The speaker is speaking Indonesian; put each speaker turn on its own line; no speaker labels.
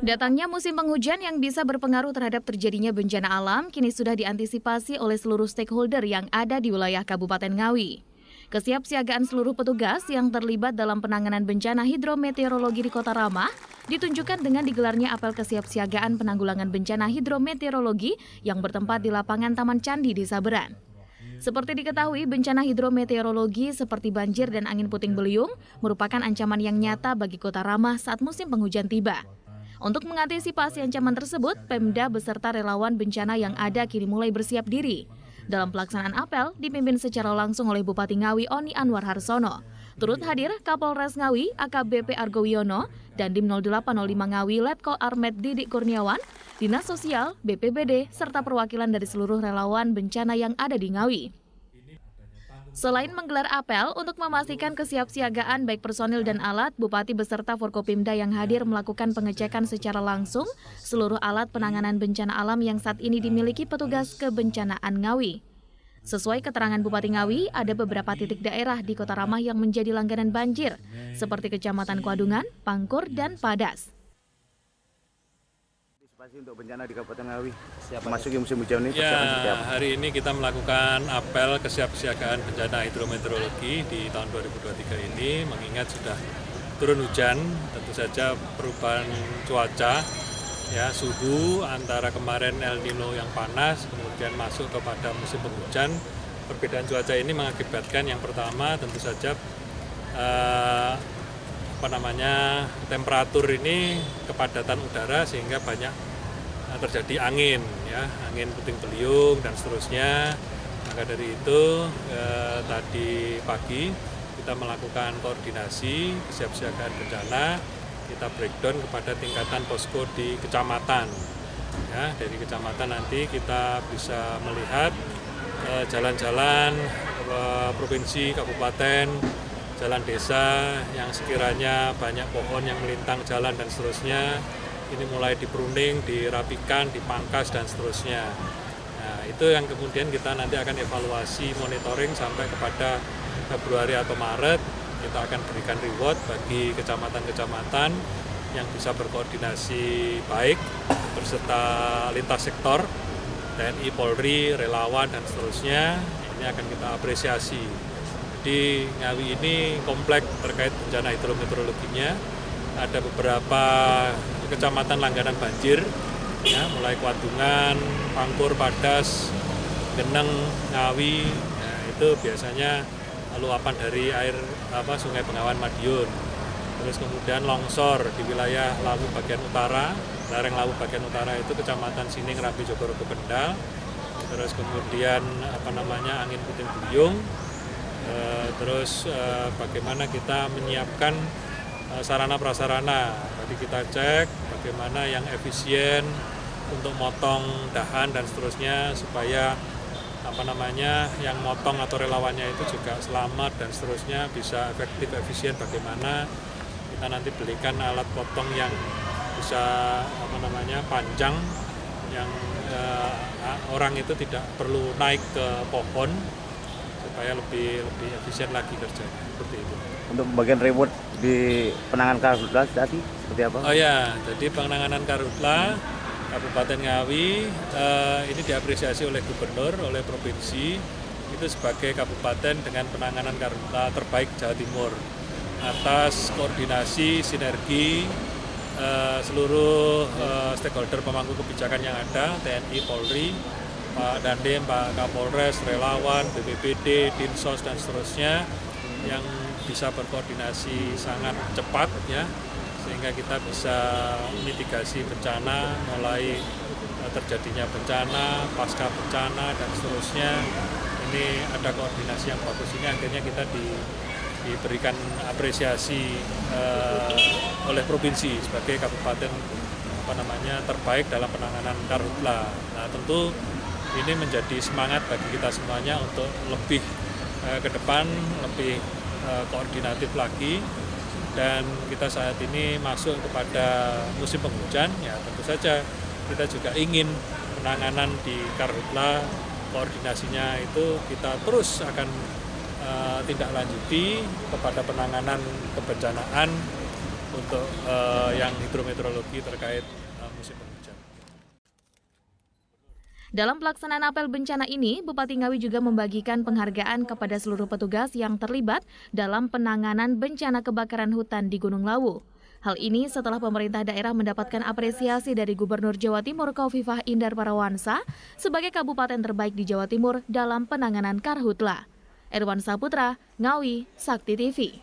Datangnya musim penghujan yang bisa berpengaruh terhadap terjadinya bencana alam kini sudah diantisipasi oleh seluruh stakeholder yang ada di wilayah Kabupaten Ngawi. Kesiapsiagaan seluruh petugas yang terlibat dalam penanganan bencana hidrometeorologi di Kota Rama ditunjukkan dengan digelarnya apel kesiapsiagaan penanggulangan bencana hidrometeorologi yang bertempat di lapangan Taman Candi di Saberan. Seperti diketahui, bencana hidrometeorologi seperti banjir dan angin puting beliung merupakan ancaman yang nyata bagi Kota Rama saat musim penghujan tiba. Untuk mengantisipasi ancaman tersebut, Pemda beserta relawan bencana yang ada kini mulai bersiap diri. Dalam pelaksanaan apel dipimpin secara langsung oleh Bupati Ngawi Oni Anwar Harsono. Turut hadir Kapolres Ngawi AKBP Argo Wiono dan Dim 0805 Ngawi Letkol Armet Didik Kurniawan, Dinas Sosial, BPBD, serta perwakilan dari seluruh relawan bencana yang ada di Ngawi. Selain menggelar apel untuk memastikan kesiapsiagaan baik personil dan alat, Bupati beserta Forkopimda yang hadir melakukan pengecekan secara langsung seluruh alat penanganan bencana alam yang saat ini dimiliki petugas kebencanaan Ngawi. Sesuai keterangan Bupati Ngawi, ada beberapa titik daerah di Kota Rama yang menjadi langganan banjir, seperti Kecamatan Kuadungan, Pangkur, dan Padas.
Untuk bencana di Kabupaten Ngawi, memasuki musim hujan ini,
hari ini kita melakukan apel kesiapsiagaan bencana hidrometeorologi di tahun 2023 ini, mengingat sudah turun hujan, tentu saja perubahan cuaca, ya suhu antara kemarin El Nino yang panas, kemudian masuk kepada musim penghujan. Perbedaan cuaca ini mengakibatkan yang pertama tentu saja temperatur ini kepadatan udara sehingga banyak terjadi angin, ya, angin puting beliung dan seterusnya. Maka dari itu tadi pagi kita melakukan koordinasi kesiapsiagaan bencana, kita breakdown kepada tingkatan posko di kecamatan. Ya, dari kecamatan nanti kita bisa melihat jalan-jalan provinsi, kabupaten, jalan desa yang sekiranya banyak pohon yang melintang jalan dan seterusnya. Ini mulai dipruning, dirapikan, dipangkas, dan seterusnya. Nah, itu yang kemudian kita nanti akan evaluasi, monitoring sampai kepada Februari atau Maret. Kita akan berikan reward bagi kecamatan-kecamatan yang bisa berkoordinasi baik berserta lintas sektor, TNI, Polri, relawan, dan seterusnya. Ini akan kita apresiasi. Di Ngawi ini komplek terkait bencana hidrometeorologinya. Ada beberapa kecamatan langganan banjir, ya, mulai Kuadungan, Pangkur, Padas, Geneng, Ngawi, ya, itu biasanya luapan dari air Sungai Bengawan Madiun. Terus kemudian longsor di wilayah Lawu bagian utara, lereng Lawu bagian utara itu Kecamatan Sining, Rapi, Jogorogo, Kendal. Terus kemudian angin puting beliung. Terus bagaimana kita menyiapkan sarana prasarana. Tadi kita cek bagaimana yang efisien untuk motong dahan dan seterusnya supaya yang motong atau relawannya itu juga selamat dan seterusnya, bisa efektif, efisien. Bagaimana kita nanti belikan alat potong yang bisa panjang, yang orang itu tidak perlu naik ke pohon supaya lebih efisien lagi kerjanya, seperti itu.
Untuk bagian reward di penanganan karhutla tadi seperti apa?
Oh ya, jadi penanganan karhutla Kabupaten Ngawi ini diapresiasi oleh Gubernur, oleh Provinsi, itu sebagai kabupaten dengan penanganan karhutla terbaik Jawa Timur atas koordinasi sinergi seluruh stakeholder pemangku kebijakan yang ada, TNI, Polri, Pak Dandim, Pak Kapolres, relawan, BPBD, Dinsos, dan seterusnya yang bisa berkoordinasi sangat cepat, ya, sehingga kita bisa mitigasi bencana mulai terjadinya bencana, pasca bencana, dan seterusnya. Ini ada koordinasi yang bagus, ini akhirnya kita diberikan apresiasi oleh provinsi sebagai kabupaten terbaik dalam penanganan karhutla. Nah, tentu ini menjadi semangat bagi kita semuanya untuk lebih ke depan, lebih koordinatif lagi, dan kita saat ini masuk kepada musim penghujan, ya tentu saja kita juga ingin penanganan di karhutla, koordinasinya itu kita terus akan tindak lanjuti kepada penanganan kebencanaan untuk yang hidrometeorologi terkait musim penghujan.
Dalam pelaksanaan apel bencana ini, Bupati Ngawi juga membagikan penghargaan kepada seluruh petugas yang terlibat dalam penanganan bencana kebakaran hutan di Gunung Lawu. Hal ini setelah pemerintah daerah mendapatkan apresiasi dari Gubernur Jawa Timur Khofifah Indar Parawansa sebagai kabupaten terbaik di Jawa Timur dalam penanganan karhutla. Erwan Saputra, Ngawi, Sakti TV.